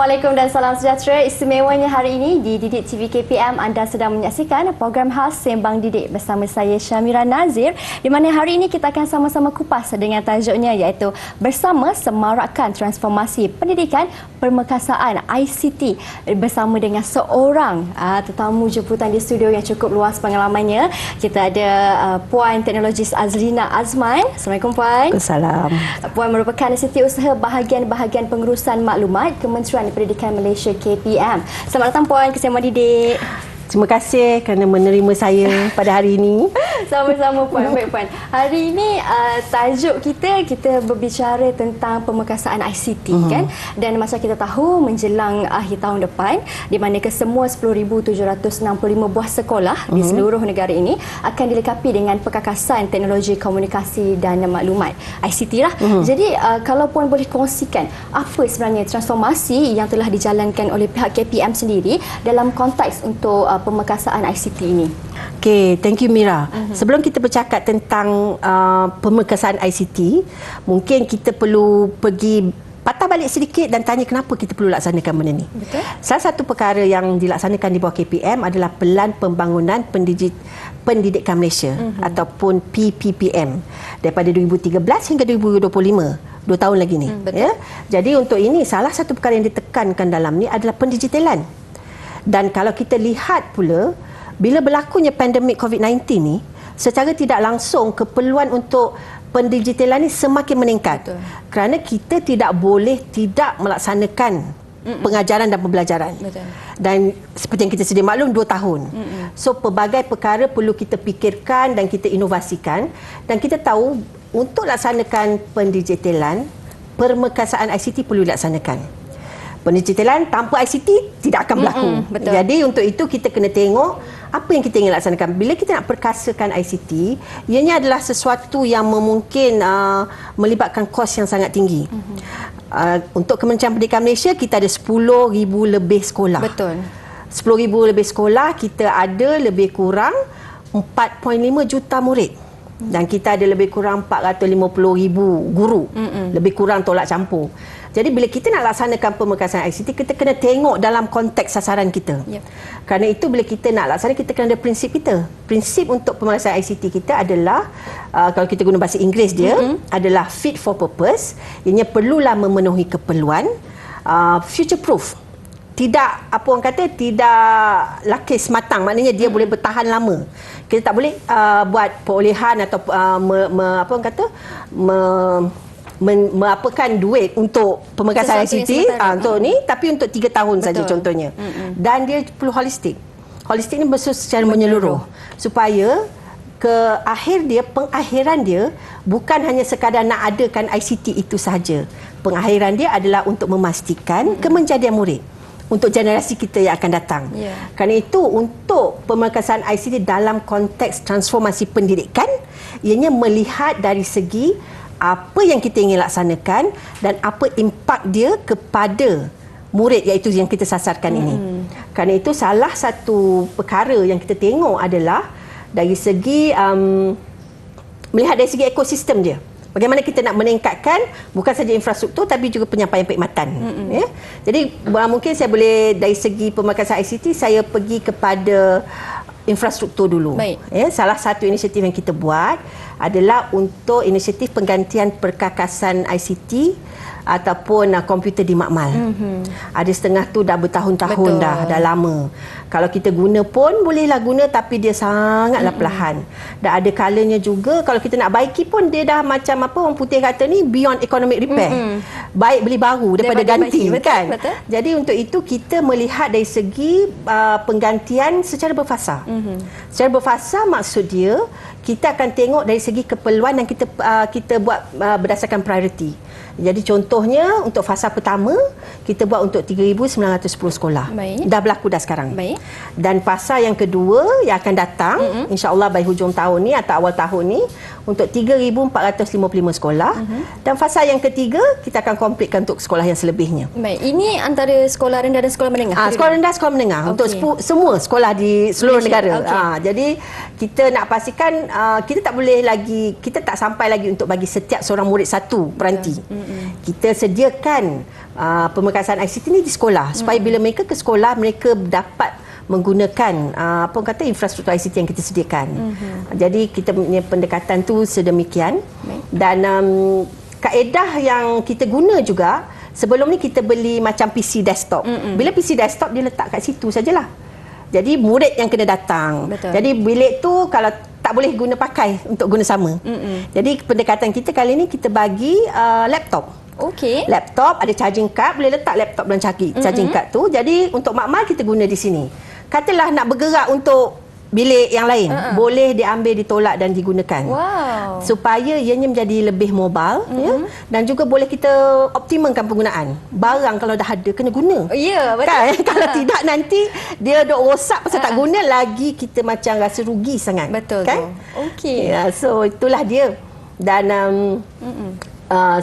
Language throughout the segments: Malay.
Assalamualaikum dan salam sejahtera. Istimewanya hari ini di Didik TV KPM anda sedang menyaksikan program khas Sembang Didik bersama saya Syamira Nazir, di mana hari ini kita akan sama-sama kupas dengan tajuknya iaitu bersama semarakkan transformasi pendidikan permekasaan ICT bersama dengan seorang tetamu jemputan di studio yang cukup luas pengalamannya. Kita ada Puan Teknologis Azlina Azman. Assalamualaikum Puan. Assalam. Puan merupakan Setiausaha Bahagian-Bahagian Pengurusan Maklumat Kementerian Pendidikan Malaysia KPM. Selamat datang Puan ke Sembang Didik. Terima kasih kerana menerima saya pada hari ini. Sama-sama Puan. Baik Puan. Hari ini tajuk kita berbicara tentang pemekasaan ICT kan. Dan macam kita tahu menjelang akhir tahun depan di mana kesemua 10,765 buah sekolah di seluruh negara ini akan dilengkapi dengan perkakasan teknologi komunikasi dan maklumat ICT lah. Jadi kalau Puan boleh kongsikan apa sebenarnya transformasi yang telah dijalankan oleh pihak KPM sendiri dalam konteks untuk pemekasaan ICT ini. Okey, thank you Mira. Sebelum kita bercakap tentang pemekasaan ICT, mungkin kita perlu pergi patah balik sedikit dan tanya kenapa kita perlu laksanakan benda ni. Betul. Salah satu perkara yang dilaksanakan di bawah KPM adalah Pelan Pembangunan Pendidikan Malaysia ataupun PPPM daripada 2013 hingga 2025. 2 tahun lagi ni. Ya. Jadi untuk ini salah satu perkara yang ditekankan dalam ni adalah pendigitalan. Dan kalau kita lihat pula, bila berlakunya pandemik COVID-19 ni, secara tidak langsung keperluan untuk pendigitalan ini semakin meningkat. Betul. Kerana kita tidak boleh tidak melaksanakan pengajaran dan pembelajaran. Betul. Dan seperti yang kita sedia maklum, 2 tahun. So, pelbagai perkara perlu kita fikirkan dan kita inovasikan. Dan kita tahu, untuk laksanakan pendigitalan, permekasaan ICT perlu dilaksanakan. Pendigitalan tanpa ICT tidak akan berlaku. Jadi untuk itu kita kena tengok apa yang kita ingin laksanakan. Bila kita nak perkasakan ICT, ianya adalah sesuatu yang mungkin melibatkan kos yang sangat tinggi. Untuk Kementerian Pendidikan Malaysia, kita ada 10,000 lebih sekolah. Betul. 10,000 lebih sekolah, kita ada lebih kurang 4.5 juta murid. Dan kita ada lebih kurang 450,000 guru. Lebih kurang tolak campur. Jadi bila kita nak laksanakan pemekasan ICT, kita kena tengok dalam konteks sasaran kita. Yep. Kerana itu bila kita nak laksanakan, kita kena ada prinsip kita. Prinsip untuk pemekasan ICT kita adalah, kalau kita guna bahasa Inggeris dia, adalah fit for purpose. Ianya perlulah memenuhi keperluan, future proof. Tidak, apa orang kata, tidak lakis matang. Maknanya dia boleh bertahan lama. Kita tak boleh buat perolehan atau apa orang kata, mengapakan duit untuk pemekasan ICT untuk ni, tapi untuk 3 tahun saja contohnya. Dan dia perlu holistik. Holistik ni maksud secara menyeluruh supaya ke akhir dia, pengakhiran dia bukan hanya sekadar nak adakan ICT itu sahaja. Pengakhiran dia adalah untuk memastikan kemenjadian murid untuk generasi kita yang akan datang. Kerana itu untuk pemekasan ICT dalam konteks transformasi pendidikan, ianya melihat dari segi apa yang kita ingin laksanakan dan apa impak dia kepada murid, iaitu yang kita sasarkan ini. Kerana itu salah satu perkara yang kita tengok adalah dari segi melihat dari segi ekosistem dia. Bagaimana kita nak meningkatkan bukan saja infrastruktur tapi juga penyampaian perkhidmatan. Ya? Jadi mungkin saya boleh dari segi pemekasan ICT saya pergi kepada infrastruktur dulu. Ya, salah satu inisiatif yang kita buat adalah untuk inisiatif penggantian perkakasan ICT ataupun komputer di makmal. Ada setengah tu dah bertahun-tahun dah lama. Kalau kita guna pun bolehlah guna, tapi dia sangatlah perlahan. Dan ada kalanya juga kalau kita nak baiki pun dia dah macam apa orang putih kata ni, beyond economic repair. Baik beli baru daripada ganti, kan? Betul. Jadi untuk itu kita melihat dari segi penggantian secara berfasa. Secara berfasa maksud dia kita akan tengok dari segi keperluan dan kita buat berdasarkan priority. Jadi contohnya untuk fasa pertama kita buat untuk 3,910 sekolah. Dah berlaku dah sekarang. Dan fasa yang kedua yang akan datang insya-Allah by hujung tahun ni atau awal tahun ni untuk 3,455 sekolah. Dan fasa yang ketiga, kita akan completekan untuk sekolah yang selebihnya. Baik, ini antara sekolah rendah dan sekolah menengah? Sekolah rendah, sekolah menengah untuk semua sekolah di seluruh Malaysia. negara. Jadi kita nak pastikan kita tak boleh lagi, kita tak sampai lagi untuk bagi setiap seorang murid satu peranti. Kita sediakan pemekasan ICT ni di sekolah supaya bila mereka ke sekolah mereka dapat menggunakan apa kata infrastruktur ICT yang kita sediakan. Jadi kita punya pendekatan tu sedemikian. Dan kaedah yang kita guna juga, sebelum ni kita beli macam PC desktop. Bila PC desktop dia letak kat situ sajalah. Jadi murid yang kena datang. Betul. Jadi bilik tu kalau tak boleh guna pakai untuk guna sama. Jadi pendekatan kita kali ni kita bagi laptop. Okey. Laptop ada charging card, boleh letak laptop dalam charging card tu. Jadi untuk makmal kita guna di sini. Katalah nak bergerak untuk bilik yang lain, boleh diambil, ditolak dan digunakan. Wow. Supaya ianya menjadi lebih mobile ya, dan juga boleh kita optimalkan penggunaan. Barang kalau dah ada kena guna. Ya, betul. Kan? Kalau tidak nanti dia dok rosak pasal tak guna lagi, kita macam rasa rugi sangat. Betul kan? Okey. Ya, so itulah dia. Dan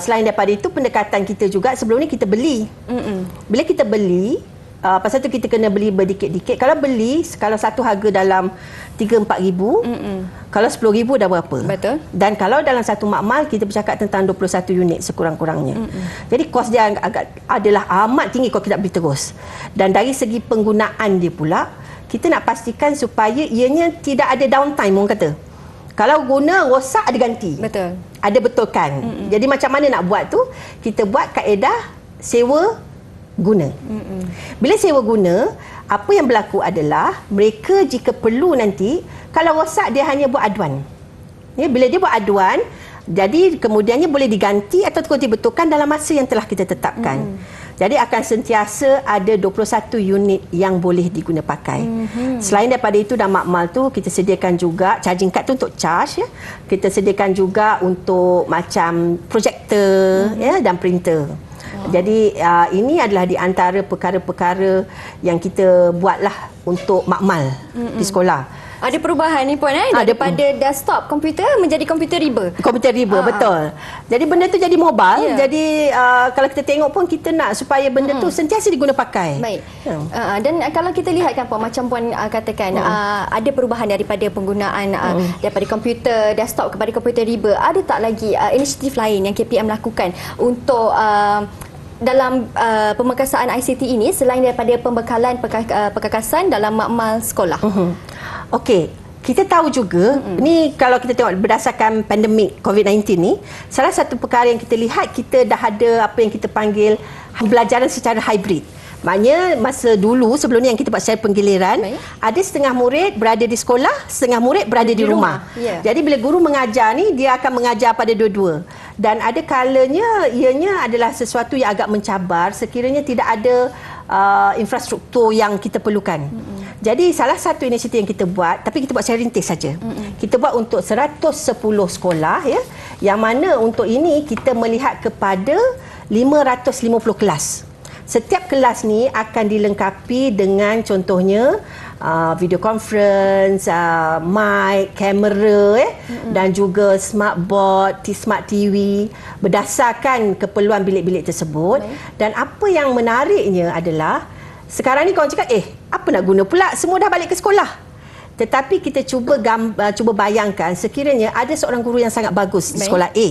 selain daripada itu, pendekatan kita juga sebelum ni kita beli. Bila kita beli, pasal tu kita kena beli berdikit-dikit. Kalau beli, kalau satu harga dalam 3-4 ribu, kalau 10 ribu dah berapa? Betul. Dan kalau dalam satu makmal, kita bercakap tentang 21 unit sekurang-kurangnya. Jadi kos dia adalah amat tinggi kalau kita beli terus. Dan dari segi penggunaan dia pula, kita nak pastikan supaya ianya tidak ada downtime, orang kata. Kalau guna, rosak ada ganti. Betul. Ada betulkan. Jadi macam mana nak buat tu? Kita buat kaedah sewa guna. Bila sewa guna, apa yang berlaku adalah mereka jika perlu nanti, kalau rosak dia hanya buat aduan. Ya, bila dia buat aduan, jadi kemudiannya boleh diganti atau dibetulkan dalam masa yang telah kita tetapkan. Jadi akan sentiasa ada 21 unit yang boleh diguna pakai. Selain daripada itu, dalam makmal tu kita sediakan juga charging card tu untuk charge ya. Kita sediakan juga untuk macam projektor ya, dan printer. Jadi ini adalah di antara perkara-perkara yang kita buatlah untuk makmal di sekolah. Ada perubahan ni Puan daripada desktop komputer menjadi komputer riba. Komputer riba, betul. Jadi benda tu jadi mobile. Jadi kalau kita tengok pun kita nak supaya benda tu sentiasa diguna pakai. Baik. Dan kalau kita lihat kan Puan, macam Puan katakan ada perubahan daripada penggunaan daripada komputer desktop kepada komputer riba. Ada tak lagi inisiatif lain yang KPM lakukan untuk dalam pemekasan ICT ini selain daripada pembekalan perkakasan dalam makmal sekolah? Okey, kita tahu juga ni kalau kita tengok berdasarkan pandemik COVID-19 ni, salah satu perkara yang kita lihat, kita dah ada apa yang kita panggil pembelajaran secara hybrid. Maknanya masa dulu sebelum ni yang kita buat secara penggiliran, ada setengah murid berada di sekolah, setengah murid berada di rumah. Jadi bila guru mengajar ni, dia akan mengajar pada dua-dua. Dan ada kalanya ianya adalah sesuatu yang agak mencabar sekiranya tidak ada infrastruktur yang kita perlukan. Jadi salah satu inisiatif yang kita buat, tapi kita buat secara rintis saja. Kita buat untuk 110 sekolah ya, yang mana untuk ini kita melihat kepada 550 kelas. Setiap kelas ni akan dilengkapi dengan contohnya video conference, mic, kamera dan juga smart board, smart TV berdasarkan keperluan bilik-bilik tersebut. Dan apa yang menariknya adalah sekarang ni kawan cakap, apa nak guna pula? Semua dah balik ke sekolah. Tetapi kita cuba bayangkan sekiranya ada seorang guru yang sangat bagus di sekolah A.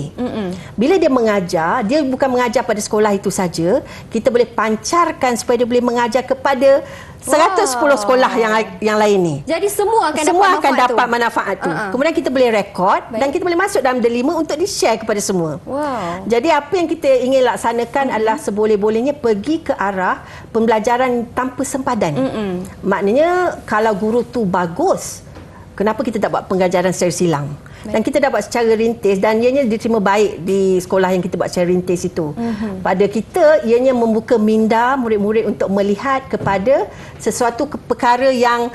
Bila dia mengajar, dia bukan mengajar pada sekolah itu saja, kita boleh pancarkan supaya dia boleh mengajar kepada 110 sekolah yang lain ni. Jadi semua akan dapat manfaat tu. Kemudian kita boleh rekod dan kita boleh masuk dalam delima untuk di-share kepada semua. Jadi apa yang kita ingin laksanakan adalah seboleh-bolehnya pergi ke arah pembelajaran tanpa sempadan. Maknanya kalau guru tu bagus, kenapa kita tak buat pengajaran secara silang? Dan kita dapat secara rintis dan ianya diterima baik di sekolah yang kita buat secara rintis itu. Pada kita, ianya membuka minda murid-murid untuk melihat kepada sesuatu perkara yang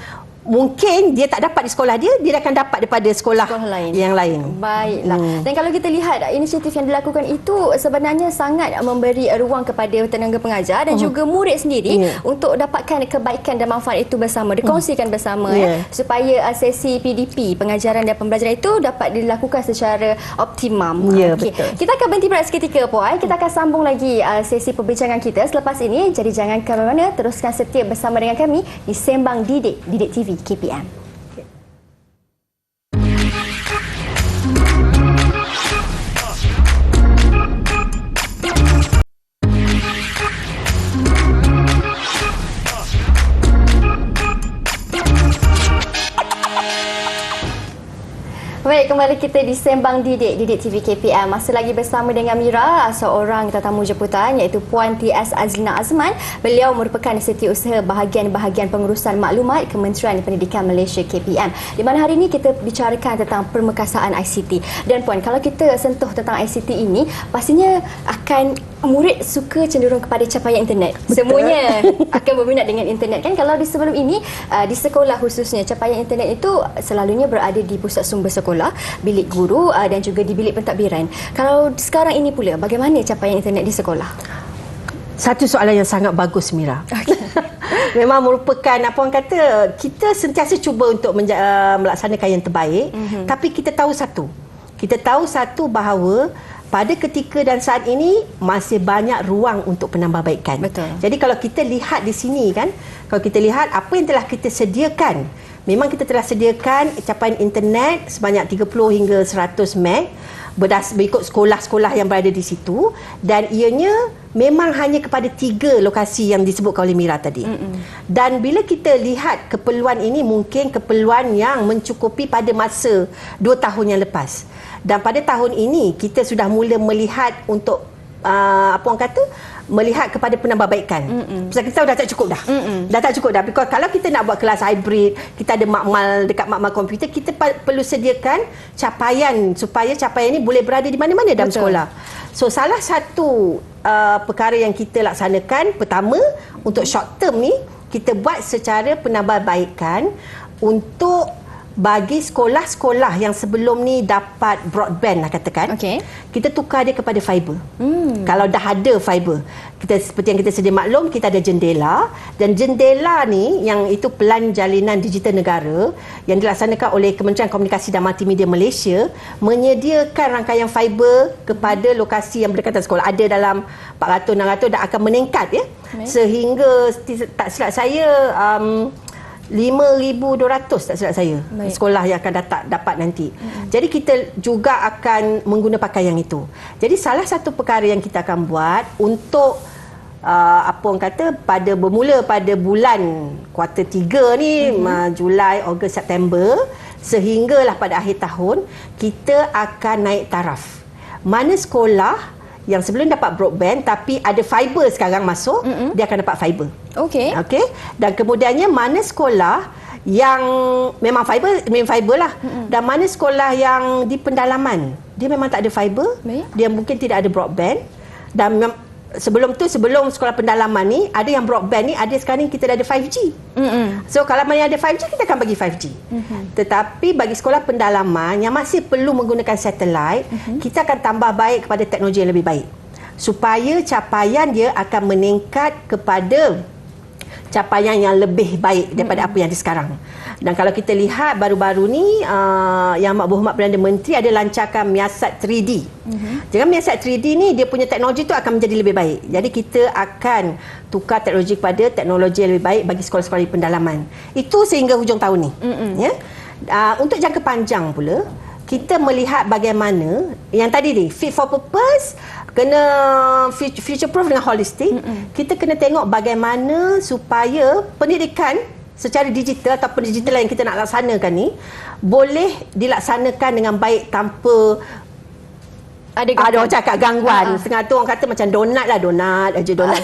mungkin dia tak dapat di sekolah dia akan dapat daripada sekolah lain. yang lain. Baiklah. Dan kalau kita lihat inisiatif yang dilakukan itu sebenarnya sangat memberi ruang kepada tenaga pengajar dan juga murid sendiri untuk dapatkan kebaikan dan manfaat itu bersama, dikongsikan bersama supaya sesi PDP, pengajaran dan pembelajaran itu dapat dilakukan secara optimum. Betul. Kita akan berhenti berehat seketika, Puan. Kita akan sambung lagi sesi perbincangan kita selepas ini. Jadi jangan ke mana-mana, teruskan setia bersama dengan kami di Sembang Didik TV KPM. Baik, kembali kita di Sembang Didik TV KPM. Masih lagi bersama dengan Mira, seorang tetamu jemputan iaitu Puan T.S. Azlina Azman. Beliau merupakan setiausaha bahagian-bahagian pengurusan maklumat Kementerian Pendidikan Malaysia KPM. Di mana hari ini kita bicarakan tentang permekasaan ICT. Dan Puan, kalau kita sentuh tentang ICT ini, pastinya akan murid suka cenderung kepada capaian internet. Betul. Semuanya akan berminat dengan internet kan. Kalau di sebelum ini di sekolah khususnya capaian internet itu selalunya berada di pusat sumber sekolah, bilik guru dan juga di bilik pentadbiran. Kalau sekarang ini pula, bagaimana capaian internet di sekolah? Satu soalan yang sangat bagus, Mira. Memang merupakan apa orang kata, kita sentiasa cuba untuk melaksanakan yang terbaik, tapi kita tahu satu bahawa pada ketika dan saat ini masih banyak ruang untuk penambahbaikan. Betul. Jadi kalau kita lihat di sini kan, kalau kita lihat apa yang telah kita sediakan, memang kita telah sediakan capaian internet sebanyak 30 hingga 100 meg berikut sekolah-sekolah yang berada di situ, dan ianya memang hanya kepada 3 lokasi yang disebutkan oleh Mira tadi. Dan bila kita lihat keperluan ini, mungkin keperluan yang mencukupi pada masa 2 tahun yang lepas. Dan pada tahun ini kita sudah mula melihat untuk apa orang kata, melihat kepada penambahbaikan. Sebab kita tahu dah tak cukup dah. Dah tak cukup dah. Because kalau kita nak buat kelas hybrid, kita ada makmal dekat makmal komputer, kita perlu sediakan capaian supaya capaian ini boleh berada di mana-mana dalam sekolah. So salah satu perkara yang kita laksanakan, pertama untuk short term ni, kita buat secara penambahbaikan untuk bagi sekolah-sekolah yang sebelum ni dapat broadband lah katakan, kita tukar dia kepada fiber. Kalau dah ada fiber, kita seperti yang kita sedia maklum, kita ada jendela, dan jendela ni yang itu pelan jalinan digital negara yang dilaksanakan oleh Kementerian Komunikasi dan Multimedia Malaysia, menyediakan rangkaian fiber kepada lokasi yang berdekatan sekolah. Ada dalam 400-600 dan akan meningkat ya. Sehingga tak silap saya 5,200 tak silap saya. Sekolah yang akan dapat nanti. Jadi kita juga akan mengguna pakaian yang itu. Jadi salah satu perkara yang kita akan buat untuk apa orang kata, bermula pada bulan kuarter 3 ni, Julai, Ogos, September, sehinggalah pada akhir tahun, kita akan naik taraf. Mana sekolah yang sebelum dapat broadband tapi ada fiber sekarang masuk, dia akan dapat fiber. Okey. Dan kemudiannya mana sekolah yang memang fiber lah. Dan mana sekolah yang di pendalaman, dia memang tak ada fiber, dia mungkin tidak ada broadband. Dan sebelum sekolah pendalaman ni, ada yang broadband ni, ada sekarang kita dah ada 5G. So kalau mana ada 5G, kita akan bagi 5G. Tetapi bagi sekolah pendalaman yang masih perlu menggunakan satelit, kita akan tambah baik kepada teknologi yang lebih baik, supaya capaian dia akan meningkat kepada capaian yang lebih baik daripada apa yang ada sekarang. Dan kalau kita lihat baru-baru ni, Yang Berhormat Perdana Menteri ada lancarkan Miasat 3D. Jadi Miasat 3D ni, dia punya teknologi tu akan menjadi lebih baik. Jadi kita akan tukar teknologi kepada teknologi yang lebih baik bagi sekolah-sekolah di pendalaman. Itu sehingga hujung tahun ni. Ya. Untuk jangka panjang pula, kita melihat bagaimana yang tadi ni, fit for purpose, kena future proof dengan holistic. Kita kena tengok bagaimana supaya pendidikan secara digital ataupun digital yang kita nak laksanakan ni boleh dilaksanakan dengan baik tanpa ada orang cakap gangguan. Setengah tu orang kata macam donat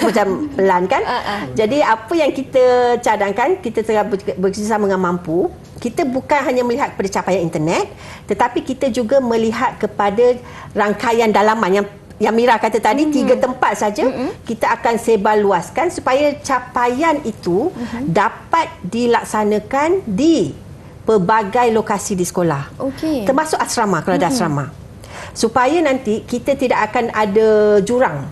tu macam pelan kan. Jadi apa yang kita cadangkan, kita tengah bekerjasama dengan Mampu, kita bukan hanya melihat kepada capaian internet, tetapi kita juga melihat kepada rangkaian dalaman yang yang Mira kata tadi 3 tempat saja kita akan sebar luaskan supaya capaian itu dapat dilaksanakan di pelbagai lokasi di sekolah. Okey. Termasuk asrama kalau ada asrama. Supaya nanti kita tidak akan ada jurang.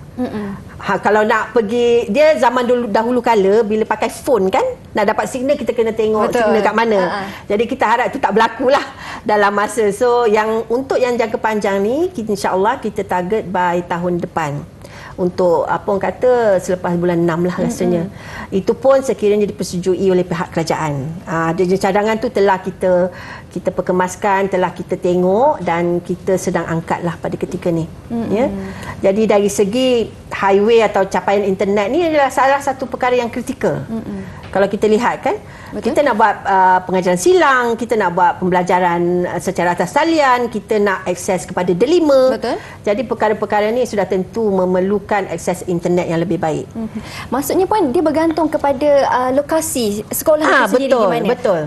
Kalau nak pergi, dia zaman dahulu kala bila pakai phone kan, nak dapat signal kita kena tengok signal kat mana. Jadi kita harap itu tak berlaku lah dalam masa. So untuk yang jangka panjang ni, insya-Allah kita target by tahun depan. Untuk apa orang kata selepas bulan 6 lah rasanya. Itu pun sekiranya dipersetujui oleh pihak kerajaan. Cadangan tu telah kita perkemaskan, telah kita tengok dan kita sedang angkatlah pada ketika ni. Ya. Jadi dari segi highway atau capaian internet ni adalah salah satu perkara yang kritikal. Kalau kita lihat kan, kita nak buat pengajaran silang, kita nak buat pembelajaran secara atas talian, kita nak akses kepada delima. Betul. Jadi perkara-perkara ni sudah tentu memerlukan akses internet yang lebih baik. Maksudnya pun dia bergantung kepada lokasi sekolah itu sendiri gimana? Betul.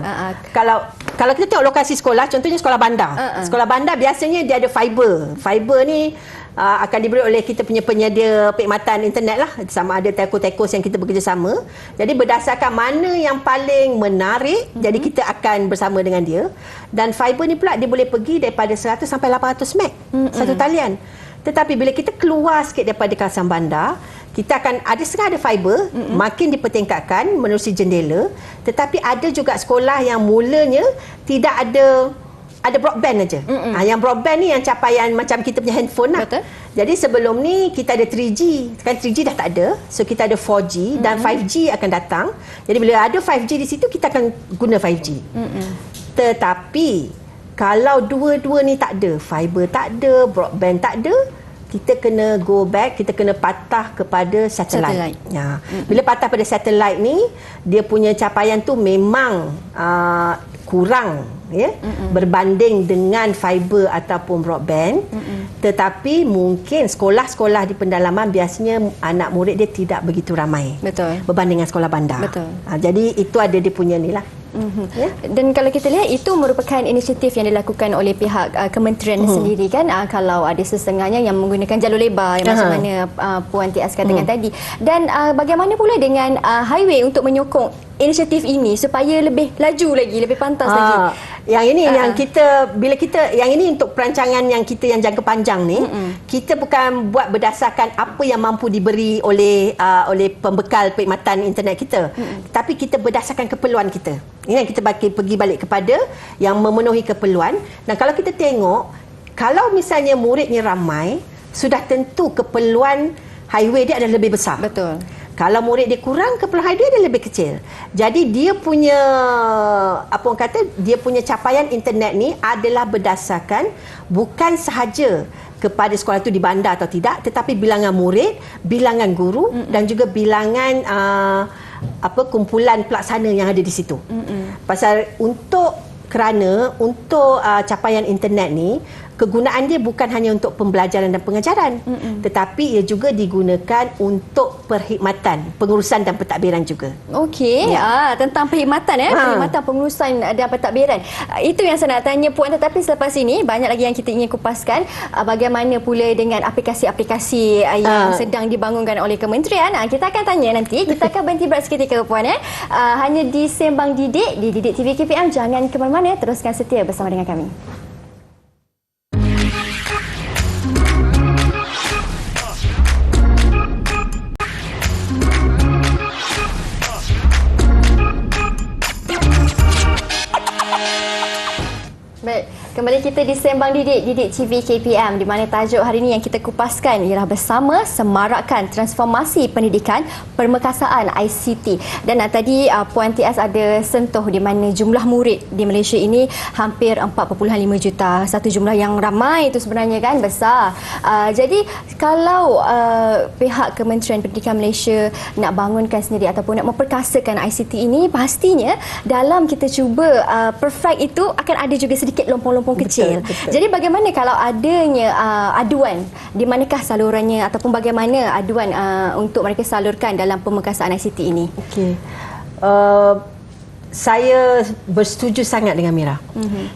Kalau kita tengok lokasi sekolah, contohnya sekolah bandar. Sekolah bandar biasanya dia ada fiber. Fiber ni akan diberi oleh kita punya penyedia perkhidmatan internet lah, sama ada telco-telcos yang kita bekerjasama. Jadi berdasarkan mana yang paling menarik, jadi kita akan bersama dengan dia. Dan fiber ni pula dia boleh pergi daripada 100 sampai 800 meg satu talian. Tetapi bila kita keluar sikit daripada kawasan bandar, kita akan ada fiber, makin dipertingkatkan menerusi jendela. Tetapi ada juga sekolah yang mulanya tidak ada broadband aja. Yang broadband ni yang capaian macam kita punya handphone lah. Betul. Jadi sebelum ni kita ada 3G. Kan 3G dah tak ada. So kita ada 4G dan 5G akan datang. Jadi bila ada 5G di situ, kita akan guna 5G. Tetapi kalau dua-dua ni tak ada, fiber tak ada, broadband tak ada, kita kena go back, kita kena patah kepada satellite. Ya. Bila patah pada satellite ni, dia punya capaian tu memang kurang, ya, berbanding dengan fiber ataupun broadband. Tetapi mungkin sekolah-sekolah di pendalaman biasanya anak murid dia tidak begitu ramai. Betul. Berbanding dengan sekolah bandar. Betul. Jadi itu ada dia punya ni lah. Ya? Dan kalau kita lihat itu merupakan inisiatif yang dilakukan oleh pihak kementerian sendiri kan, kalau ada setengahnya yang menggunakan jalur lebar yang macam mana Puan Tias katakan tadi. Dan bagaimana pula dengan highway untuk menyokong inisiatif ini supaya lebih laju lagi, lebih pantas lagi. Yang ini yang kita bila kita yang ini untuk perancangan yang kita yang jangka panjang ni, kita bukan buat berdasarkan apa yang mampu diberi oleh pembekal perkhidmatan internet kita, tapi kita berdasarkan keperluan kita. Ini yang kita pergi balik kepada yang memenuhi keperluan. Dan kalau kita tengok, kalau misalnya muridnya ramai, sudah tentu keperluan highway dia adalah lebih besar. Betul. Kalau murid dia kurang, keperluan highway dia lebih kecil. Jadi dia punya dia punya capaian internet ni adalah berdasarkan bukan sahaja kepada sekolah itu di bandar atau tidak, tetapi bilangan murid, bilangan guru dan juga bilangan kumpulan pelaksana yang ada di situ. Pasal untuk capaian internet ni, kegunaan dia bukan hanya untuk pembelajaran dan pengajaran, tetapi ia juga digunakan untuk perkhidmatan, pengurusan dan pentadbiran juga. Okey, tentang perkhidmatan perkhidmatan, pengurusan dan pentadbiran. Itu yang saya nak tanya Puan, tetapi selepas ini banyak lagi yang kita ingin kupaskan. Bagaimana pula dengan aplikasi-aplikasi yang sedang dibangunkan oleh kementerian? Kita akan tanya nanti. Kita akan berhenti berat seketika Puan, hanya di Sembang Didik di Didik TV KPM. Jangan ke mana-mana, teruskan setia bersama dengan kami. Baik, kembali kita di Sembang Didik TV KPM, di mana tajuk hari ini yang kita kupaskan ialah bersama semarakan transformasi pendidikan permekasaan ICT. Dan tadi Puan Tias ada sentuh di mana jumlah murid di Malaysia ini hampir 4.5 juta. Satu jumlah yang ramai itu sebenarnya kan, besar. Jadi kalau pihak Kementerian Pendidikan Malaysia nak bangunkan sendiri ataupun nak memperkasakan ICT ini, pastinya dalam kita cuba perfect itu akan ada juga sedikit lompong-lompong kecil. Betul. Jadi bagaimana kalau adanya aduan, di manakah salurannya ataupun bagaimana aduan untuk mereka salurkan dalam pemekasaan ICT ini? Okey. saya bersetuju sangat dengan Mira.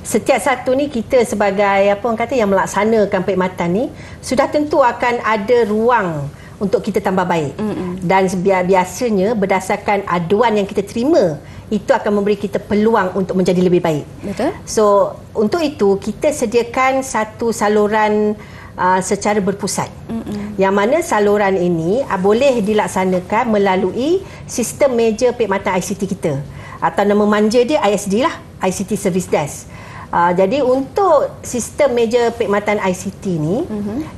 Setiap satu ni kita sebagai apa orang kata yang melaksanakan perkhidmatan ni sudah tentu akan ada ruang untuk kita tambah baik. Dan biasanya berdasarkan aduan yang kita terima, itu akan memberi kita peluang untuk menjadi lebih baik. Betul. So untuk itu kita sediakan satu saluran secara berpusat. Yang mana saluran ini boleh dilaksanakan melalui sistem meja perkhidmatan ICT kita, atau nama manja dia ISD lah, ICT Service Desk. Jadi untuk sistem meja perkhidmatan ICT ni,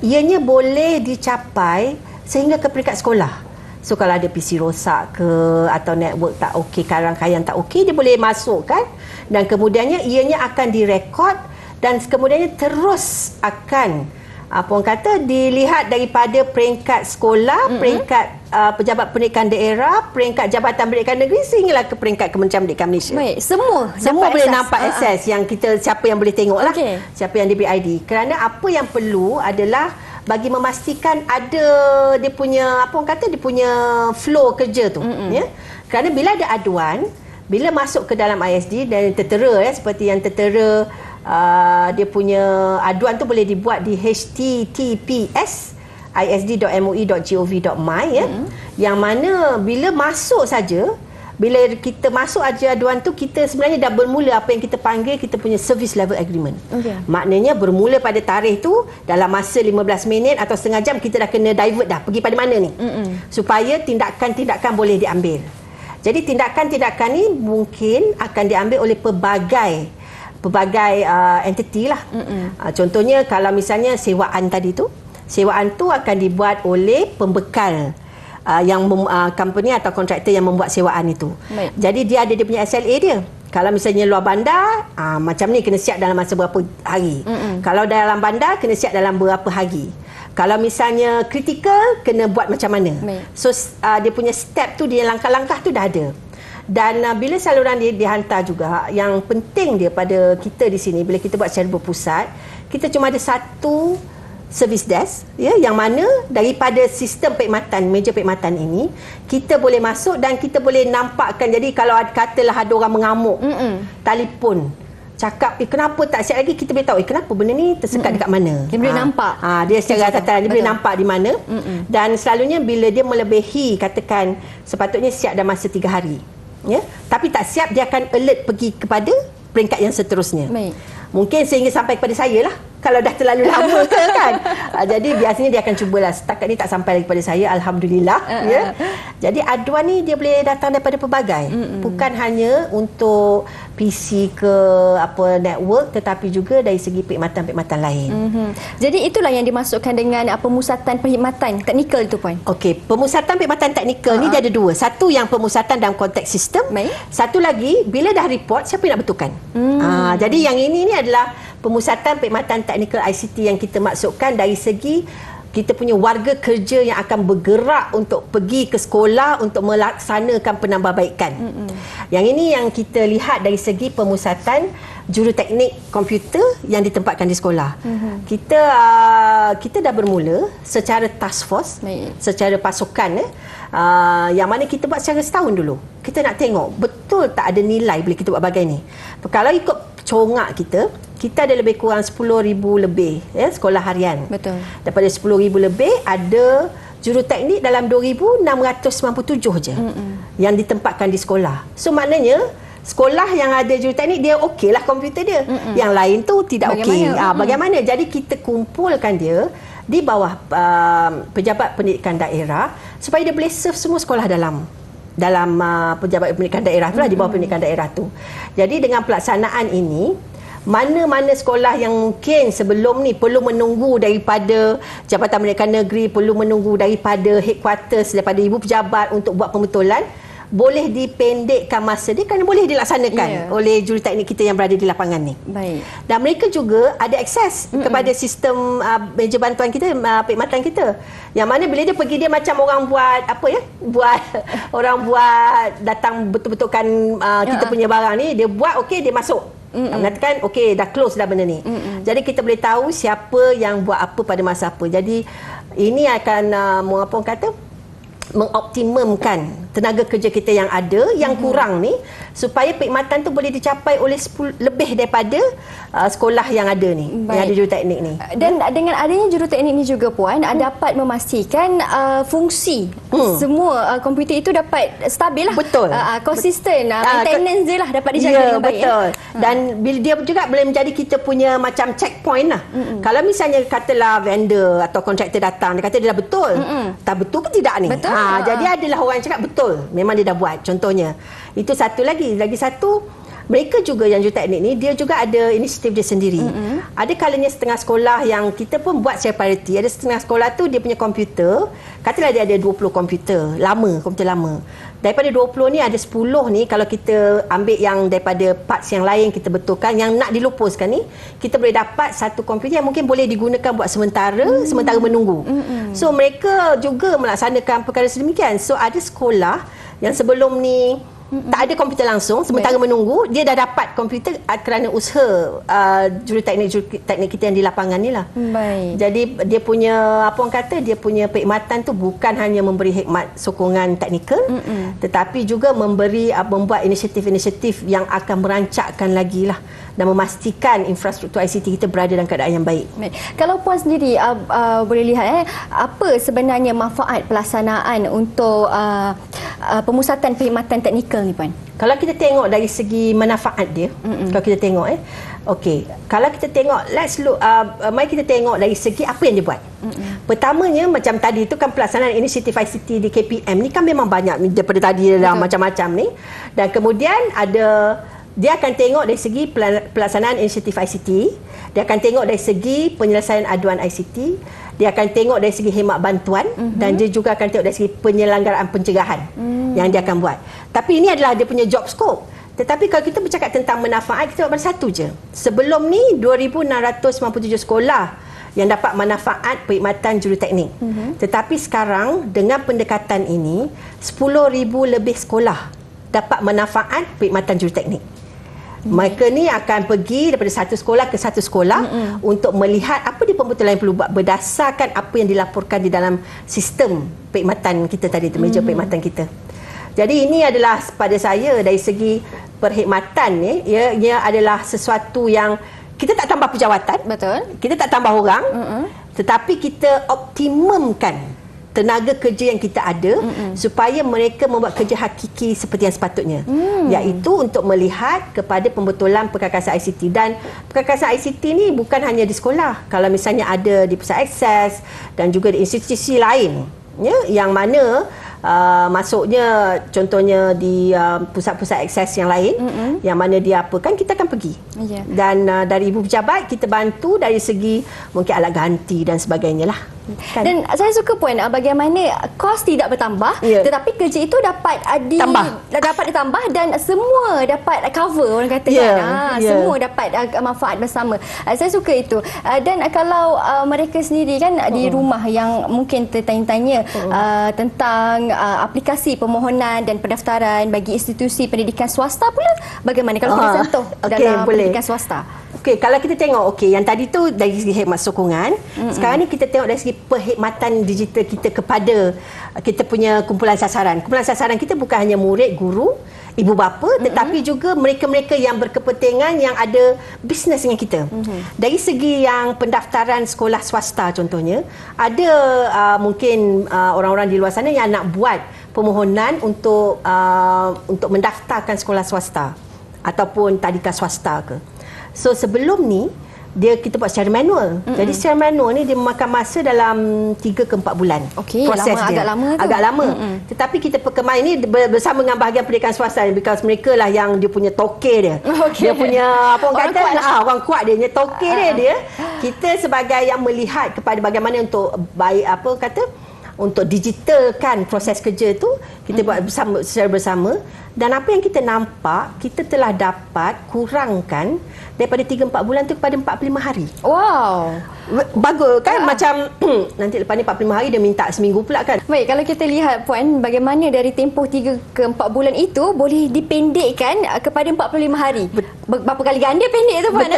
ianya boleh dicapai sehingga ke peringkat sekolah. So kalau ada PC rosak ke atau network tak okey, karangkaian tak okey, dia boleh masukkan dan kemudiannya ianya akan direkod dan kemudiannya terus akan apa orang kata dilihat daripada peringkat sekolah, peringkat pejabat pendidikan daerah, peringkat Jabatan Pendidikan Negeri sehinggalah ke peringkat Kementerian Pendidikan Malaysia. Baik, semua boleh nampak akses yang kita siapa yang boleh tengok lah. Siapa yang diberi ID. Kerana apa yang perlu adalah bagi memastikan ada dia punya apa orang kata dia punya flow kerja tu, ya. Kerana bila ada aduan, bila masuk ke dalam ISD dan tertera ya, seperti yang tertera dia punya aduan tu boleh dibuat di https isd.moi.gov.my ya. Yang mana bila masuk saja, bila kita masuk aja aduan tu, kita sebenarnya dah bermula apa yang kita panggil kita punya service level agreement. Maknanya bermula pada tarikh tu dalam masa 15 minit atau setengah jam kita dah kena divert dah pergi pada mana ni. Supaya tindakan-tindakan boleh diambil. Jadi tindakan-tindakan ni mungkin akan diambil oleh pelbagai entiti lah. Contohnya kalau misalnya sewaan tadi tu, sewaan tu akan dibuat oleh pembekal yang company atau kontraktor yang membuat sewaan itu. Jadi dia ada dia punya SLA dia. Kalau misalnya luar bandar, macam ni kena siap dalam masa berapa hari. Kalau dalam bandar kena siap dalam berapa hari. Kalau misalnya kritikal kena buat macam mana. So dia punya step tu, dia langkah-langkah tu dah ada. Dan bila saluran dia dihantar juga, yang penting dia pada kita di sini, bila kita buat secara berpusat, kita cuma ada satu service desk ya, yang mana daripada sistem perkhidmatan, meja perkhidmatan ini kita boleh masuk dan kita boleh nampakkan. Jadi kalau katalah ada orang mengamuk, telefon cakap kenapa tak siap lagi, kita boleh tahu kenapa benda ni tersekat dekat mana. Dia boleh nampak. Dia secara tataran dia boleh nampak di mana. Dan selalunya bila dia melebihi, katakan sepatutnya siap dalam masa 3 hari. Ya, tapi tak siap, dia akan alert pergi kepada peringkat yang seterusnya. Mungkin sehingga sampai kepada saya lah kalau dah terlalu lama kan. Jadi biasanya dia akan cubalah, setakat ni tak sampai lagi kepada saya, alhamdulillah. Ya. Jadi aduan ni dia boleh datang daripada pelbagai, bukan hanya untuk PC ke apa network, tetapi juga dari segi perkhidmatan-perkhidmatan lain. Jadi itulah yang dimasukkan dengan pemusatan perkhidmatan teknikal itu, Puan. Okey, pemusatan perkhidmatan teknikal ni dia ada dua. Satu yang pemusatan dalam konteks sistem. Satu lagi bila dah report, siapa yang nak betulkan. Jadi yang ini adalah pemusatan perkhidmatan teknikal ICT yang kita masukkan dari segi kita punya warga kerja yang akan bergerak untuk pergi ke sekolah untuk melaksanakan penambahbaikan. Yang ini yang kita lihat dari segi pemusatan juruteknik komputer yang ditempatkan di sekolah. Kita dah bermula secara task force, secara pasukan yang mana kita buat secara setahun dulu. Kita nak tengok betul tak ada nilai bila kita buat bagai ni. Kalau ikut congak kita ada lebih kurang 10,000 lebih ya, sekolah harian. Betul. Daripada 10,000 lebih ada juruteknik dalam 2,697 je yang ditempatkan di sekolah. So maknanya sekolah yang ada juruteknik dia okeylah komputer dia. Yang lain tu tidak okey. Bagaimana? Jadi kita kumpulkan dia di bawah pejabat pendidikan daerah supaya dia boleh serve semua sekolah dalam pejabat pendidikan daerah tu lah, di bawah pendidikan daerah tu. Jadi dengan pelaksanaan ini, mana-mana sekolah yang mungkin sebelum ni perlu menunggu daripada Jabatan Pendidikan Negeri, perlu menunggu daripada headquarters, daripada ibu pejabat untuk buat pembetulan, boleh dipendekkan masa dia kerana boleh dilaksanakan oleh juruteknik kita yang berada di lapangan ni. Dan mereka juga ada akses kepada sistem meja bantuan kita, perkhidmatan kita. Yang mana bila dia pergi, dia macam orang buat orang buat datang betul-betulkan kita punya barang ni, dia buat okey, dia masuk. Mengatakan okey, dah close dah benda ni. Jadi kita boleh tahu siapa yang buat apa pada masa apa. Jadi ini akan mengoptimumkan tenaga kerja kita yang ada, yang kurang ni, supaya perkhidmatan tu boleh dicapai oleh lebih daripada sekolah yang ada ni, yang ada juruteknik ni. Dan dengan adanya juruteknik ni juga Puan, dapat memastikan fungsi semua komputer itu dapat stabil lah. Betul. Konsisten, maintenance dia lah dapat dijaga dengan baik. Betul. Dan dia juga boleh menjadi kita punya macam checkpoint lah. Kalau misalnya katalah vendor atau kontraktor datang, dia kata dia dah betul. Tak betul ke tidak ni? Betul. Jadi adalah orang yang cakap betul. Memang dia dah buat. Contohnya. Itu satu lagi. Lagi satu, mereka juga yang juruteknik ni, dia juga ada inisiatif dia sendiri. Ada kalanya setengah sekolah yang kita pun buat secara priority. Ada setengah sekolah tu dia punya komputer, katalah dia ada 20 komputer lama. Daripada 20 ni ada 10 ni, kalau kita ambil yang daripada parts yang lain kita betulkan, yang nak dilupuskan ni, kita boleh dapat satu komputer yang mungkin boleh digunakan buat sementara menunggu. So mereka juga melaksanakan perkara sedemikian. So ada sekolah yang sebelum ni tak ada komputer langsung, sementara menunggu, dia dah dapat komputer kerana usaha juruteknik kita yang di lapangan ni lah. Jadi dia punya, apa orang kata, dia punya perkhidmatan tu bukan hanya memberi khidmat sokongan teknikal, tetapi juga membuat inisiatif-inisiatif yang akan merancakkan lagi lah dan memastikan infrastruktur ICT kita berada dalam keadaan yang baik. Kalau Puan sendiri boleh lihat apa sebenarnya manfaat pelaksanaan untuk pemusatan perkhidmatan teknikal ni Puan? Kalau kita tengok dari segi manfaat dia, kalau kita tengok okey, kalau kita tengok, let's look, mari kita tengok dari segi apa yang dia buat. Pertamanya, macam tadi tu kan, pelaksanaan inisiatif ICT di KPM ni kan memang banyak daripada tadi dah macam-macam ni. Dan kemudian dia akan tengok dari segi pelaksanaan inisiatif ICT, dia akan tengok dari segi penyelesaian aduan ICT, dia akan tengok dari segi hemat bantuan, dan dia juga akan tengok dari segi penyelenggaraan pencegahan yang dia akan buat. Tapi ini adalah dia punya job scope. Tetapi kalau kita bercakap tentang manfaat, kita buat satu je. Sebelum ni 2,697 sekolah yang dapat manfaat perkhidmatan juruteknik. Tetapi sekarang dengan pendekatan ini 10,000 lebih sekolah dapat manfaat perkhidmatan juruteknik. Mereka ni akan pergi daripada satu sekolah ke satu sekolah untuk melihat apa dia pembetulan yang perlu buat berdasarkan apa yang dilaporkan di dalam sistem perkhidmatan kita tadi tu, meja perkhidmatan kita. Jadi ini adalah pada saya dari segi perkhidmatan ni, ia adalah sesuatu yang kita tak tambah pejawatan, kita tak tambah orang, tetapi kita optimumkan tenaga kerja yang kita ada supaya mereka membuat kerja hakiki seperti yang sepatutnya, iaitu untuk melihat kepada pembetulan perkakasan ICT. Dan perkakasan ICT ni bukan hanya di sekolah, kalau misalnya ada di pusat akses dan juga di institusi lain, yang mana masuknya contohnya di pusat-pusat akses yang lain, yang mana dia apa kan, kita akan pergi. Dan dari ibu pejabat kita bantu dari segi mungkin alat ganti dan sebagainya lah. Dan saya suka Puan bagaimana kos tidak bertambah, tetapi kerja itu dapat ditambah dan semua dapat cover, orang kata kan. Semua dapat manfaat bersama. Saya suka itu. Dan kalau mereka sendiri kan di rumah yang mungkin tertanya-tanya tentang aplikasi permohonan dan pendaftaran bagi institusi pendidikan swasta pula, bagaimana kalau kita sentuh dalam pendidikan swasta? Okey, kalau kita tengok, yang tadi tu dari segi khidmat sokongan, sekarang ni kita tengok dari segi perkhidmatan digital kita kepada kita punya kumpulan sasaran. Kumpulan sasaran kita bukan hanya murid, guru, ibu bapa, tetapi juga mereka-mereka yang berkepentingan yang ada bisnes dengan kita. Dari segi yang pendaftaran sekolah swasta contohnya, ada mungkin orang-orang di luar sana yang nak buat permohonan untuk mendaftarkan sekolah swasta ataupun tadika swasta ke. So sebelum ni kita buat secara manual. Jadi secara manual ni dia memakan masa dalam 3 ke 4 bulan. Proses dia. Agak lama. Tetapi kita perkembangan ini bersama dengan bahagian pendidikan swasta, because mereka lah yang dia punya toke dia. Dia punya apa orang kata orang kuat dia punya toke dia. Kita sebagai yang melihat kepada bagaimana untuk untuk digitalkan proses kerja tu, kita buat secara bersama. Dan apa yang kita nampak, kita telah dapat kurangkan daripada 3-4 bulan tu kepada 45 hari. Wow. Bagus kan? Macam nanti lepas ni 45 hari dia minta seminggu pula kan. Baik, kalau kita lihat Puan, bagaimana dari tempoh 3 ke 4 bulan itu boleh dipendekkan kepada 45 hari. Berapa kali ganda pendek tu Puan?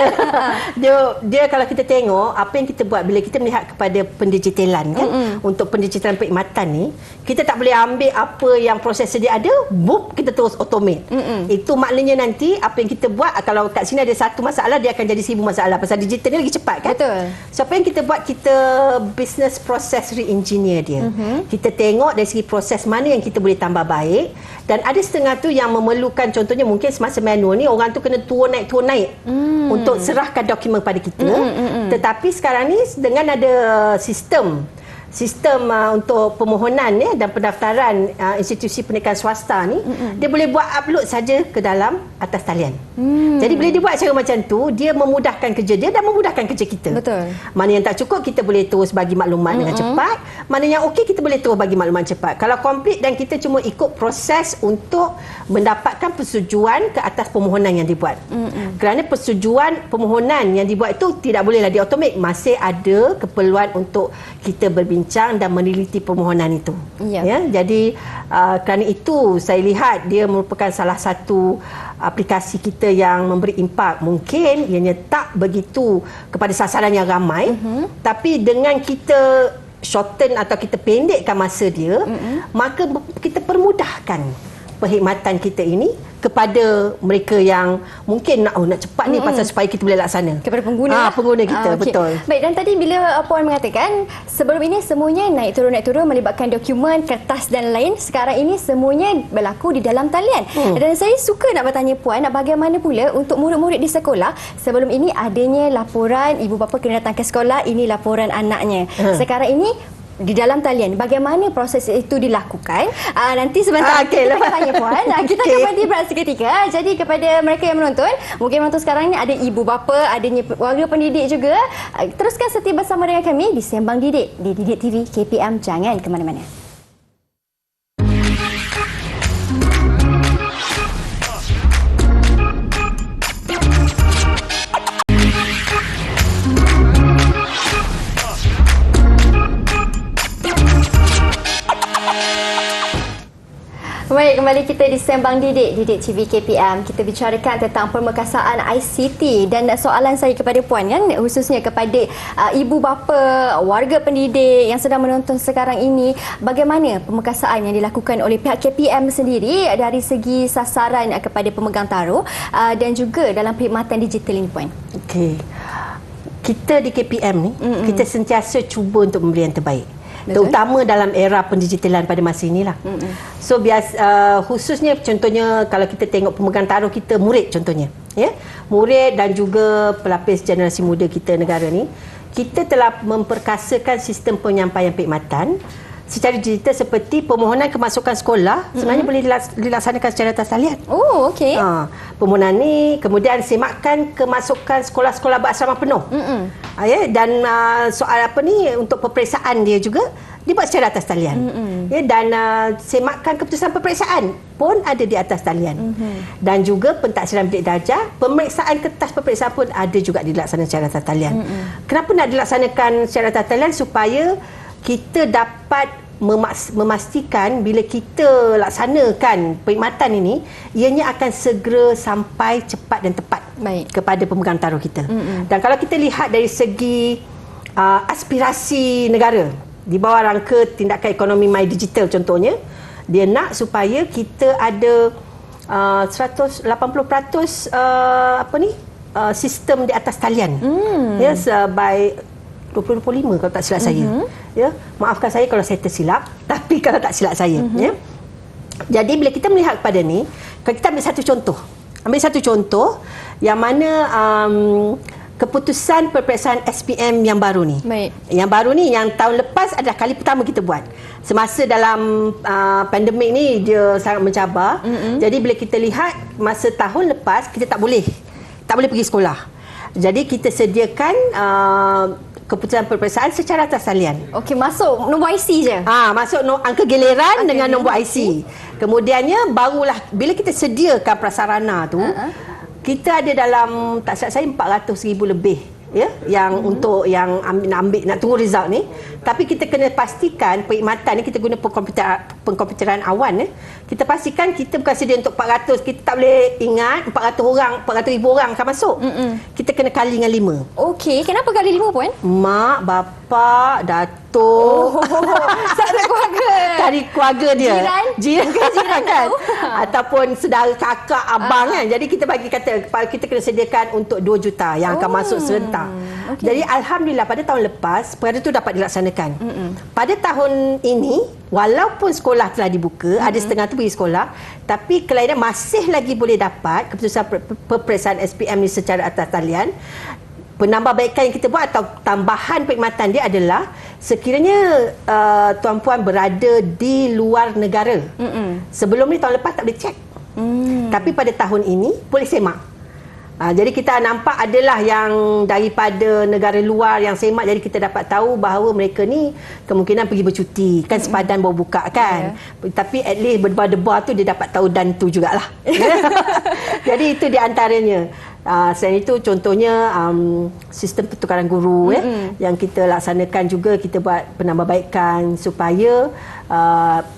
Dia kalau kita tengok apa yang kita buat bila kita melihat kepada pendigitalan kan, untuk pendigitalan perkhidmatan ni, kita tak boleh ambil apa yang proses sedia ada, boop, kita terus automate. Itu maknanya nanti apa yang kita buat, kalau kat sini ada satu masalah, dia akan jadi 1000 masalah. Pasal digital ni lagi cepat kan? Betul. So apa yang kita buat, kita business process re-engineer dia. Kita tengok dari segi proses mana yang kita boleh tambah baik, dan ada setengah tu yang memerlukan, contohnya mungkin semasa manual ni orang tu kena turun naik untuk serahkan dokumen pada kita. Tetapi sekarang ni dengan ada sistem untuk permohonan ya, dan pendaftaran institusi pendidikan swasta ni, dia boleh buat upload saja ke dalam atas talian. Jadi bila dia buat cara macam tu, dia memudahkan kerja dia dan memudahkan kerja kita. Betul. Mana yang tak cukup, kita boleh terus bagi maklumat dengan cepat. Mana yang okey, kita boleh terus bagi maklumat cepat. Kalau komplit dan kita cuma ikut proses untuk mendapatkan persetujuan ke atas permohonan yang dibuat. Kerana persetujuan permohonan yang dibuat itu tidak bolehlah di-automate. Masih ada keperluan untuk kita berbincang dan meneliti permohonan itu. Ya, jadi kerana itu saya lihat dia merupakan salah satu aplikasi kita yang memberi impak. Mungkin ianya tak begitu kepada sasaran yang ramai, tapi dengan kita shorten atau kita pendekkan masa dia, maka kita permudahkan perkhidmatan kita ini kepada mereka yang mungkin nak cepat ni pasal supaya kita boleh laksana. Kepada pengguna. Pengguna kita, betul. Baik, dan tadi bila Puan mengatakan sebelum ini semuanya naik turun melibatkan dokumen, kertas dan lain. Sekarang ini semuanya berlaku di dalam talian. Dan saya suka nak bertanya Puan, bagaimana pula untuk murid-murid di sekolah? Sebelum ini adanya laporan ibu bapa kena datang ke sekolah, ini laporan anaknya. Sekarang ini di dalam talian, bagaimana proses itu dilakukan? Nanti sebentar kita akan tanya Puan. Kita akan berhenti berehat seketika. Jadi kepada mereka yang menonton, mungkin menonton sekarang ni ada ibu bapa, adanya warga pendidik juga, teruskan setia bersama dengan kami di Sembang Didik di Didik TV KPM. Jangan ke mana-mana. Baik, kembali kita di Sembang Didik, Didik TV KPM. Kita bicarakan tentang permekasaan ICT, dan soalan saya kepada Puan kan, khususnya kepada ibu bapa, warga pendidik yang sedang menonton sekarang ini, bagaimana permekasaan yang dilakukan oleh pihak KPM sendiri dari segi sasaran kepada pemegang taruh dan juga dalam perkhidmatan digital ini Puan? Okey. Kita di KPM ni, kita sentiasa cuba untuk memberi yang terbaik. Terutama dalam era pendigitalan pada masa inilah. So khususnya contohnya kalau kita tengok pemegang taruh kita, murid contohnya, ya, murid dan juga pelapis generasi muda kita negara ni, kita telah memperkasakan sistem penyampaian perkhidmatan secara digital seperti permohonan kemasukan sekolah sebenarnya boleh dilaksanakan secara atas talian. Oh, okey. Permohonan ni, kemudian semakan kemasukan sekolah-sekolah berasrama penuh. Ya, dan soal apa ni, untuk peperiksaan dia juga dibuat secara atas talian. Ya, dan semakan keputusan peperiksaan pun ada di atas talian. Dan juga pentaksiran bilik darjah, pemeriksaan kertas peperiksaan pun ada juga dilaksanakan secara atas talian. Kenapa nak dilaksanakan secara atas talian? Supaya kita dapat memastikan bila kita laksanakan perkhidmatan ini, ianya akan segera sampai cepat dan tepat kepada pemegang taruh kita. Dan kalau kita lihat dari segi aspirasi negara di bawah rangka tindakan ekonomi My Digital contohnya, dia nak supaya kita ada 180% sistem di atas talian. Ya, by 2025 kalau tak silap saya. Ya, maafkan saya kalau saya tersilap, tapi kalau tak silap saya, ya. Jadi bila kita melihat kepada ni, kalau kita ambil satu contoh yang mana keputusan peperiksaan SPM yang baru ni. Yang baru ni, yang tahun lepas adalah kali pertama kita buat. Semasa dalam pandemik ni dia sangat mencabar. Jadi bila kita lihat masa tahun lepas, kita tak boleh pergi sekolah. Jadi kita sediakan keputusan peperiksaan secara atas talian. Okey, masuk nombor IC je. Masuk angka giliran dengan nombor IC. Kemudiannya barulah bila kita sediakan prasarana tu, kita ada dalam tak silap saya 400,000 lebih ya yang untuk yang ambil nak tunggu result ni. Tapi kita kena pastikan perkhidmatan ni kita guna pengkomputeran awan ya. Kita pastikan kita bukan sedia untuk 400, kita tak boleh ingat 400,000 orang akan masuk. Kita kena kali dengan 5. Okey, kenapa kali 5 puan? Mak, bapa, datuk, Saudara keluarga. dari keluarga dia. Jiran kan. Ataupun saudara kakak, abang kan. Jadi kita kita kena sediakan untuk 2 juta yang akan masuk serentak. Jadi alhamdulillah pada tahun lepas perkara itu dapat dilaksanakan. Pada tahun ini walaupun sekolah telah dibuka, ada setengah tu pergi sekolah, tapi kelainan masih lagi boleh dapat keputusan peperiksaan SPM ni secara atas talian. Penambahbaikan yang kita buat atau tambahan perkhidmatan dia adalah sekiranya tuan-puan berada di luar negara. Sebelum ni tahun lepas tak boleh cek. Tapi pada tahun ini boleh semak. Jadi kita nampak adalah yang daripada negara luar yang semak, jadi kita dapat tahu bahawa mereka ni kemungkinan pergi bercuti. Kan sepadan baru buka kan. Tapi at least berdebar-debar tu dia dapat tahu dan tu jugalah. Jadi itu di antaranya. Selain itu contohnya sistem pertukaran guru yang kita laksanakan juga, kita buat penambahbaikan supaya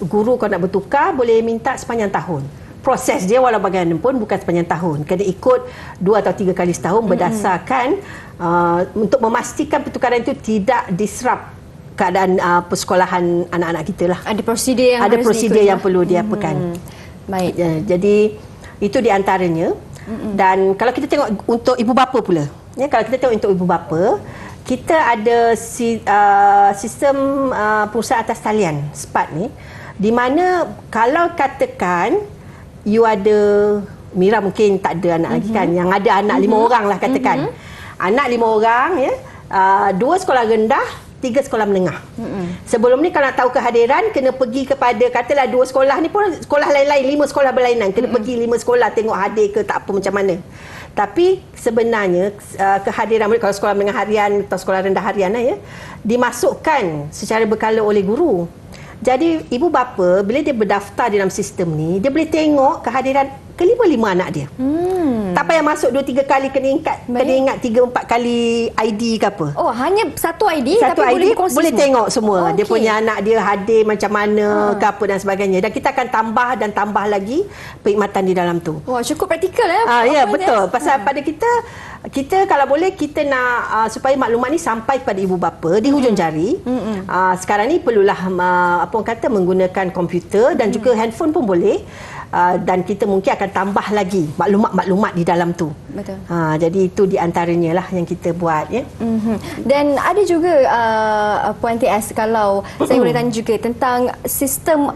guru kalau nak bertukar boleh minta sepanjang tahun. Proses dia walau bagaimanapun bukan sepanjang tahun, kena ikut 2 atau 3 kali setahun berdasarkan untuk memastikan pertukaran itu tidak disrupt keadaan persekolahan anak-anak kita lah. Ada prosedur yang perlu diapakan. Baik. Jadi itu di antaranya. Dan kalau kita tengok untuk ibu bapa pula, ya, kalau kita tengok untuk ibu bapa, kita ada sistem perusahaan atas talian SPAT ni, di mana kalau katakan you ada, Mira mungkin tak ada anak lagi kan, yang ada anak 5 orang lah katakan. Anak 5 orang ya, 2 sekolah rendah, 3 sekolah menengah. Sebelum ni kalau nak tahu kehadiran, kena pergi kepada, katalah 2 sekolah ni pun sekolah lain-lain, 5 sekolah berlainan, kena pergi 5 sekolah tengok hadir ke tak apa macam mana. Tapi sebenarnya kehadiran mereka, kalau sekolah menengah harian atau sekolah rendah harian ya, dimasukkan secara berkala oleh guru. Jadi ibu bapa bila dia berdaftar dalam sistem ni, dia boleh tengok kehadiran kelima-lima anak dia. Tak payah masuk 2-3 kali, kena ingat 3-4 kali ID ke apa. Oh, hanya satu ID satu tapi ID boleh semua. tengok semua. Oh, dia punya anak dia hadir macam mana ke apa dan sebagainya. Dan kita akan tambah lagi perkhidmatan di dalam tu. Wah, cukup praktikal ya, betul. Pasal pada kita kalau boleh kita nak supaya maklumat ni sampai kepada ibu bapa di hujung jari. Sekarang ni perlulah apa orang kata menggunakan komputer dan juga handphone pun boleh. Dan kita mungkin akan tambah lagi maklumat-maklumat di dalam tu. Betul. Jadi itu di antaranya lah yang kita buat ya. Dan ada juga Puan TS, kalau saya boleh tanya juga tentang sistem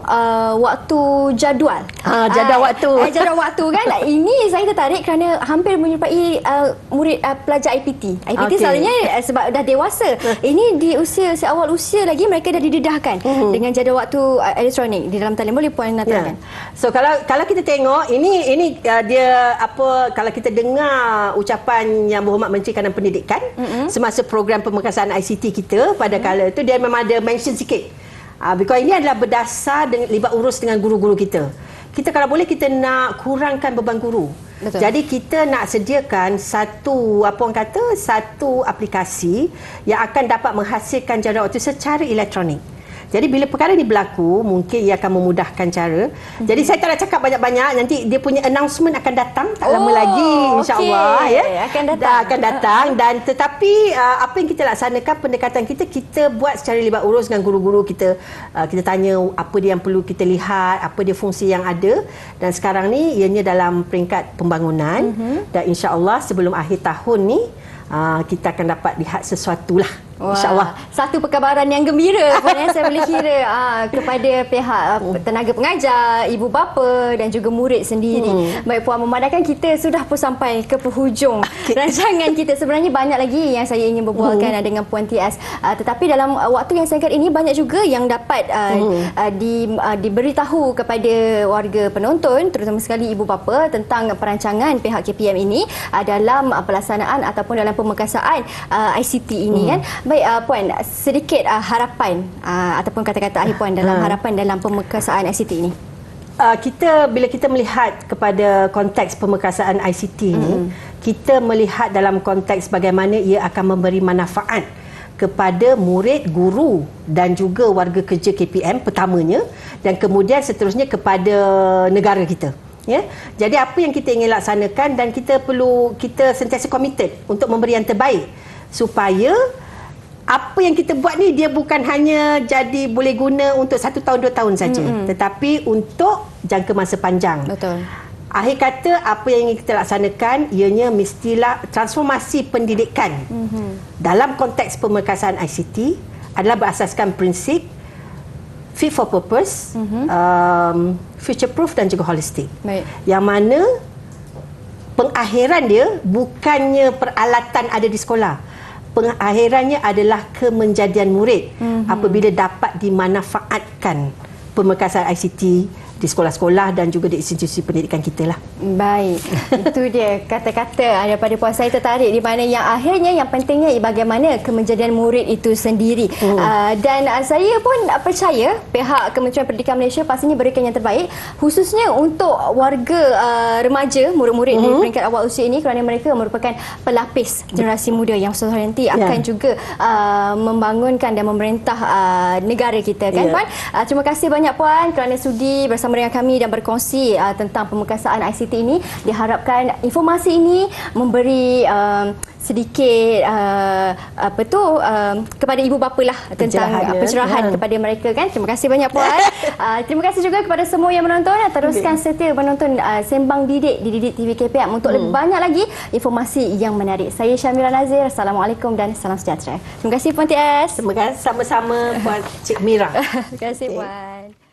waktu jadual. Jadual waktu. Jadual waktu kan. Ini saya tertarik kerana hampir menyerupai murid pelajar IPT. IPT selalunya sebab dah dewasa. Ini di usia seawal usia lagi mereka dah didedahkan dengan jadual waktu elektronik di dalam talian. Boleh Puan terangkan? So kalau kita tengok ini dia apa, kalau kita dengar ucapan Yang Berhormat Menteri Kanan Pendidikan semasa program pemekasan ICT kita pada kala itu, dia memang ada mention sikit. Because ini adalah berdasar dengan libat urus dengan guru-guru kita. Kita kalau boleh kita nak kurangkan beban guru. Betul. Jadi kita nak sediakan satu satu aplikasi yang akan dapat menghasilkan jadual waktu secara elektronik. Jadi bila perkara ini berlaku, mungkin ia akan memudahkan cara. Jadi saya tak nak cakap banyak-banyak, nanti dia punya announcement akan datang tak lama lagi, insya-Allah ya. Akan datang dan tetapi apa yang kita laksanakan, pendekatan kita buat secara libat urus dengan guru-guru kita. Kita tanya apa dia yang perlu kita lihat, apa dia fungsi yang ada, dan sekarang ni ianya dalam peringkat pembangunan dan insya-Allah sebelum akhir tahun ni kita akan dapat lihat sesuatu lah. InsyaAllah. Satu perkabaran yang gembira Puan, saya boleh kira kepada pihak tenaga pengajar, ibu bapa dan juga murid sendiri. Baik Puan, memandangkan kita sudah pun sampai ke penghujung rancangan kita. Sebenarnya banyak lagi yang saya ingin berbualkan dengan Puan TS, tetapi dalam waktu yang singkat ini banyak juga yang dapat diberitahu kepada warga penonton, terutama sekali ibu bapa, tentang perancangan pihak KPM ini dalam pelaksanaan ataupun dalam pemekasaan ICT ini kan. Baik, Puan, sedikit harapan ataupun kata-kata akhir Puan dalam harapan dalam pemekasaan ICT ini. Bila kita melihat kepada konteks pemekasaan ICT ini, kita melihat dalam konteks bagaimana ia akan memberi manfaat kepada murid, guru dan juga warga kerja KPM pertamanya, dan kemudian seterusnya kepada negara kita. Ya. Jadi apa yang kita ingin laksanakan, dan kita sentiasa committed untuk memberi yang terbaik supaya apa yang kita buat ni dia bukan hanya jadi boleh guna untuk 1 tahun 2 tahun saja, tetapi untuk jangka masa panjang. Betul. Akhir kata, apa yang ingin kita laksanakan ianya mestilah transformasi pendidikan dalam konteks pemekasaan ICT adalah berasaskan prinsip fit for purpose, future proof dan juga holistik. Baik. Yang mana pengakhiran dia bukannya peralatan ada di sekolah. Pengakhirannya adalah kemenjadian murid apabila dapat dimanfaatkan pemekasan ICT di sekolah-sekolah dan juga di institusi pendidikan kita lah. Baik, itu dia kata-kata daripada Puan. Saya tertarik di mana yang akhirnya yang pentingnya bagaimana kemenjadian murid itu sendiri. Dan saya pun percaya pihak Kementerian Pendidikan Malaysia pastinya berikan yang terbaik, khususnya untuk warga remaja, murid-murid di peringkat awal usia ini, kerana mereka merupakan pelapis generasi muda yang suatu hari nanti akan juga membangunkan dan memerintah negara kita, kan Puan? Terima kasih banyak Puan kerana sudi bersama dengan kami dan berkongsi tentang pemekasaan ICT ini. Diharapkan informasi ini memberi sedikit kepada ibu bapa lah tentang pencerahan kepada mereka, kan. Terima kasih banyak Puan. Terima kasih juga kepada semua yang menonton. Teruskan setia menonton Sembang Didik di Didik TV KPM untuk lebih banyak lagi informasi yang menarik. Saya Syamira Nazir. Assalamualaikum dan salam sejahtera. Terima kasih Puan TS. Terima kasih sama-sama Puan Cik Mira. Terima kasih Puan.